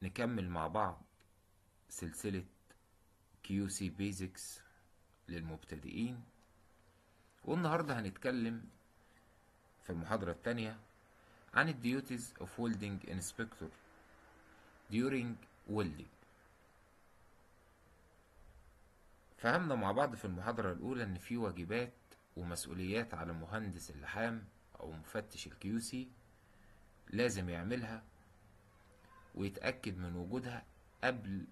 نكمل مع بعض سلسلة QC Basics للمبتدئين. والنهاردة هنتكلم في المحاضرة التانية عن ال duties of welding inspector during welding. فهمنا مع بعض في المحاضرة الأولى إن في واجبات ومسؤوليات على مهندس اللحام أو مفتش ال QC لازم يعملها ويتأكد من وجودها قبل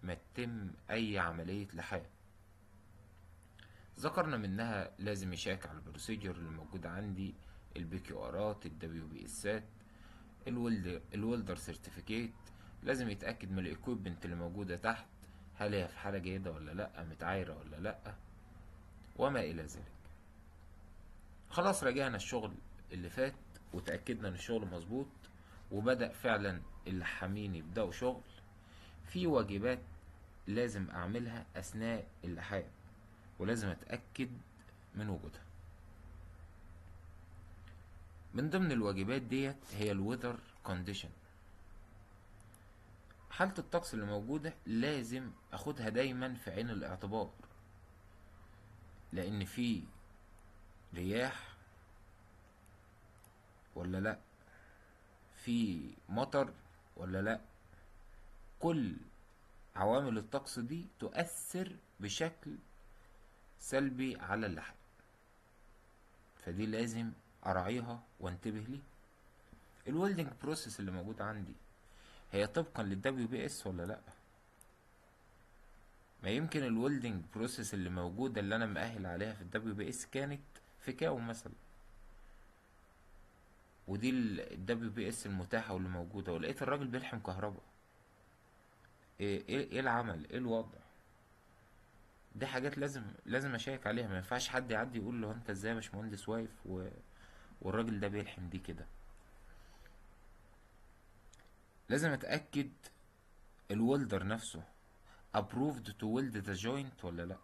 ما تتم أي عملية لحام. ذكرنا منها لازم يشيك على البروسيجر اللي موجودة عندي، البي كيو ارات، الدبليو بي اسات، الولدر سيرتيفيكيت. لازم يتأكد من الايكويبمنت اللي موجودة تحت، هل هي في حالة جيدة ولا لأ، متعايرة ولا لأ، وما إلى ذلك. خلاص راجعنا الشغل اللي فات وتأكدنا ان الشغل مظبوط وبدأ فعلا اللحامين يبدأوا شغل. في واجبات لازم أعملها أثناء اللحام ولازم أتأكد من وجودها. من ضمن الواجبات ديت هي الويذر كونديشن، حالة الطقس اللي موجودة لازم اخدها دايما في عين الاعتبار، لان في رياح ولا لا، في مطر ولا لا. كل عوامل الطقس دي تؤثر بشكل سلبي على اللحم، فدي لازم اراعيها وانتبه ليه. الويلدنج بروسيس اللي موجود عندي هي طبقا للدبليو بي اس ولا لا؟ ما يمكن الويلدنج بروسيس اللي موجودة اللي انا مؤهل عليها في الدبليو بي اس كانت في كاو مثلا، ودي الدبليو بي اس المتاحة واللي موجودة، ولقيت الراجل بيلحم كهرباء. إيه العمل، ايه الوضع؟ دي حاجات لازم اشيك عليها. ما ينفعش حد يعدي يقول له انت ازاي يا باشمهندس واقف والراجل ده بيلحم دي كده. لازم اتاكد الولدر نفسه approved to weld the joint ولا لا.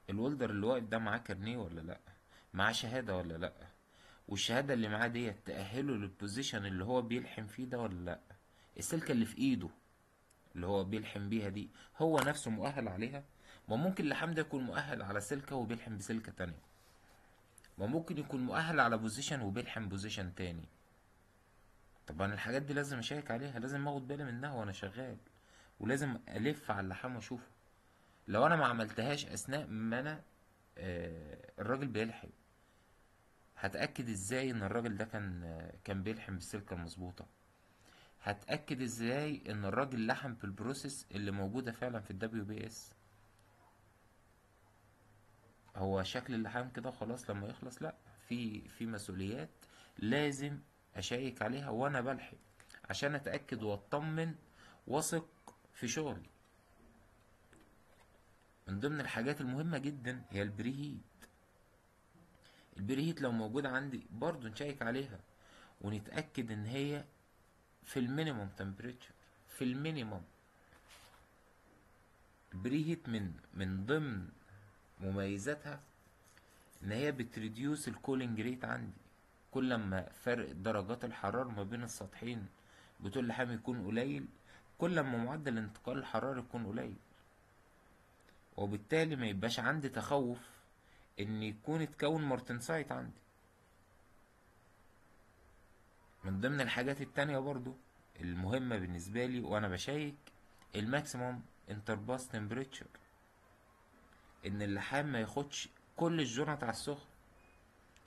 الولدر اللي واقف ده معاه كارنيه ولا لا، معاه شهادة ولا لا، والشهادة اللي معاه ديت تأهله للبوزيشن اللي هو بيلحم فيه ده ولا لا. السلكة اللي في ايده اللي هو بيلحم بيها دي هو نفسه مؤهل عليها. ما ممكن اللحام ده يكون مؤهل على سلكة وبيلحم بسلكة تانية، ما ممكن يكون مؤهل على بوزيشن وبيلحم بوزيشن تاني. طبعا الحاجات دي لازم اشيك عليها، لازم اخد بالي منها وانا شغال، ولازم الف على اللحام واشوفه. لو انا ما عملتهاش اثناء ما انا الراجل بيلحم، هتأكد ازاي ان الراجل ده كان بيلحم بالسلكة المظبوطة؟ هتأكد ازاي ان الراجل لحم بالبروسيس اللي موجودة فعلا في الدبليو بي اس؟ هو شكل اللحام كده خلاص لما يخلص؟ لا، في مسؤوليات لازم اشيك عليها وانا بلحم عشان اتأكد واطمن واثق في شغلي. من ضمن الحاجات المهمة جدا هي البريهيت. البريهيت لو موجودة عندي برضو نشيك عليها ونتأكد ان هي في المينيموم تمبريتشر، في المينيموم. البريهيت من ضمن مميزاتها ان هي بتريديوس الكولينج ريت عندي. كل ما فرق درجات الحرارة ما بين السطحين بتقول لحام يكون قليل، كل ما معدل انتقال الحرارة يكون قليل، وبالتالي ما يبقاش عندي تخوف ان يكون اتكون مارتنسايت عندي. من ضمن الحاجات التانية برضو المهمة بالنسبة لي وانا بشيك الماكسيموم انترباس تمبريتشر، ان اللحام ما ياخدش كل الجرعة على السخن.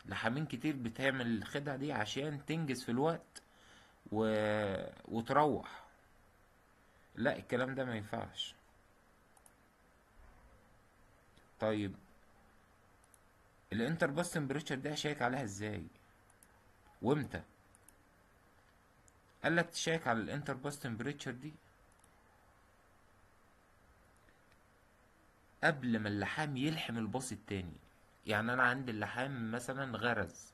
لحامين كتير بتعمل الخدعة دي عشان تنجز في الوقت و... وتروح. لا، الكلام ده ما ينفعش. طيب الانتر باس تمبريتشر ده شيك عليها ازاي وامتى؟ قال لك تشيك على الانتر باس تمبريتشر دي قبل ما اللحام يلحم الباص التاني. يعني انا عندي اللحام مثلا غرز،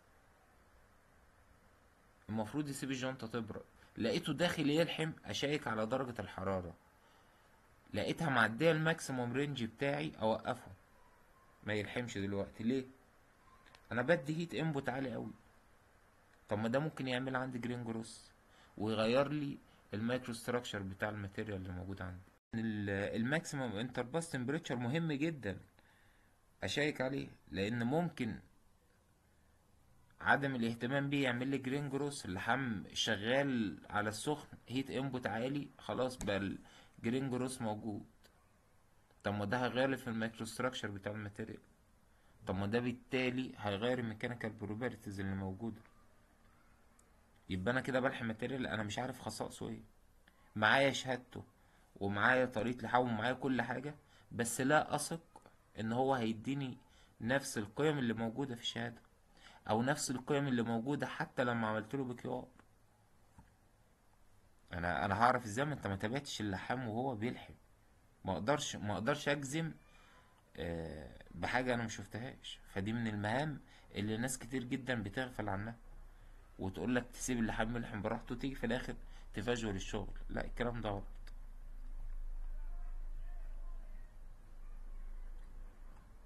المفروض يسيب الجنطة تبرد، لقيته داخل يلحم اشيك على درجة الحرارة، لقيتها معدية الماكسيموم رينج بتاعي اوقفه ما يلحمش دلوقتي. ليه؟ انا بدي هيت انبوت عالي قوي. طب ما ده ممكن يعمل عندي جرين جروس ويغير لي المايكرو ستراكشر بتاع الماتيريال اللي موجود عندي. الماكسيمم انترباس تمبريتشر مهم جدا اشيك عليه، لان ممكن عدم الاهتمام بيه يعمل لي جرين جروس. اللحام شغال على السخن، هيت انبوت عالي، خلاص بقى الجرين جروس موجود. طب ما ده هيغير في المايكرو ستراكشر بتاع الماتيريال. طب ما ده بالتالي هيغير الميكانيكال بروبرتيز اللي موجوده. يبقى انا كده بلحم ماتيريال انا مش عارف خصائصه ايه. معايا شهادته ومعايا طريقة لحام ومعايا كل حاجة، بس لا أثق إن هو هيديني نفس القيم اللي موجودة في الشهادة، أو نفس القيم اللي موجودة حتى لما عملت له بكيو ار. أنا هعرف إزاي؟ ما أنت ما تابعتش اللحام وهو بيلحم. ما أقدرش أجزم بحاجة أنا مشوفتهاش. فدي من المهام اللي ناس كتير جدا بتغفل عنها، وتقول لك تسيب اللحام يلحم براحته، تيجي في الآخر تفجر الشغل. لا، الكلام ده غلط.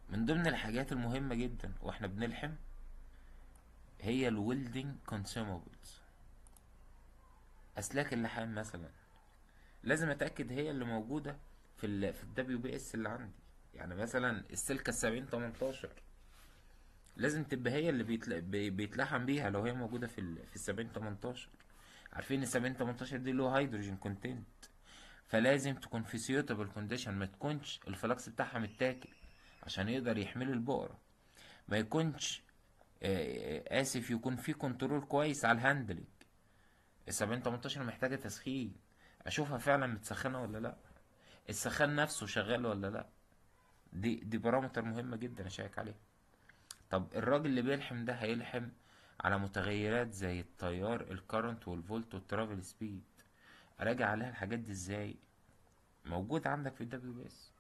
من ضمن الحاجات المهمة جدا واحنا بنلحم هي الويلدنج كونسيومابلز. اسلاك اللحام مثلا لازم اتاكد هي اللي موجوده في الدبليو بي اس اللي عندي. يعني مثلا السلكه السبعين 18 لازم تبقى هي اللي بيتلحم بيها لو هي موجوده في السبعين 18. عارفين السبعين 18 دي له هيدروجين كونتنت، فلازم تكون في سيوتابل كونديشن، ما تكونش الفلكس بتاعها متاكل عشان يقدر يحمل البقرة. ما يكونش اسف، يكون في كنترول كويس على الهاندلنج. السبعين 18 محتاجة تسخين، اشوفها فعلا متسخنة ولا لا، السخان نفسه شغال ولا لا. دي بارامتر مهمة جدا اشيك عليها. طب الراجل اللي بيلحم ده هيلحم على متغيرات زي التيار، الكرنت والفولت والترافل سبيد. اراجع عليها الحاجات دي ازاي؟ موجود عندك في الدبليو بي اس.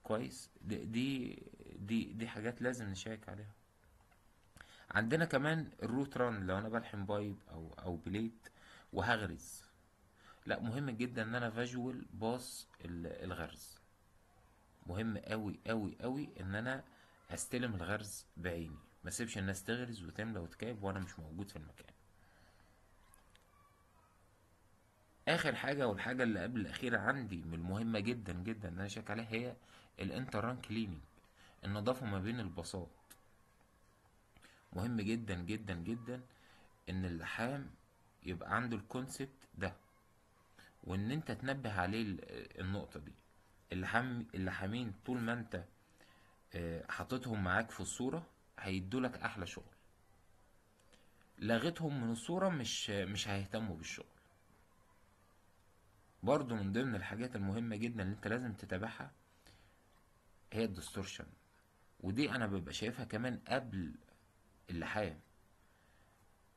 كويس. دي حاجات لازم نشيك عليها. عندنا كمان الروت ران، لو انا بلحم بايب او بليت وهغرز، لا مهم جدا ان انا فيجوال باص الغرز. مهم قوي قوي قوي ان انا استلم الغرز بعيني، ما سيبش الناس تغرز وتملى وتكاب وانا مش موجود في المكان. اخر حاجه والحاجه اللي قبل الاخيره عندي من المهمه جدا جدا ان انا شاك عليها هي الانتر ران كليننج، النظافه ما بين الباصات. مهم جدا جدا جدا ان اللحام يبقى عنده الكونسبت ده، وان انت تنبه عليه النقطة دي. اللحامين طول ما انت حاططهم معاك في الصورة هيدولك احلى شغل. لغيتهم من الصورة مش هيهتموا بالشغل. برضو من ضمن الحاجات المهمة جدا اللي انت لازم تتابعها هي الديستورشن، ودي انا ببقى شايفها كمان قبل اللحام.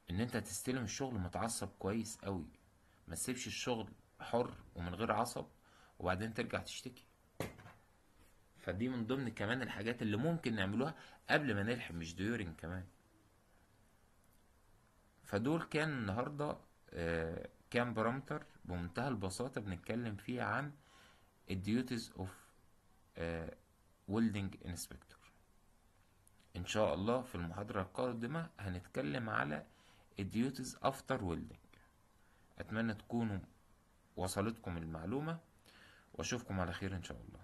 ان انت تستلم الشغل متعصب كويس قوي، ما تسيبش الشغل حر ومن غير عصب وبعدين ترجع تشتكي. فدي من ضمن كمان الحاجات اللي ممكن نعملوها قبل ما نلحم، مش ديورين كمان. فدول كان النهاردة كام بارامتر بمنتهى البساطة بنتكلم فيه عن الديوتيز اوف ويلدنج انسبكتور. ان شاء الله في المحاضرة القادمة هنتكلم على الديوتيز افتر ويلدنج. اتمنى تكونوا وصلتكم المعلومة، واشوفكم على خير ان شاء الله.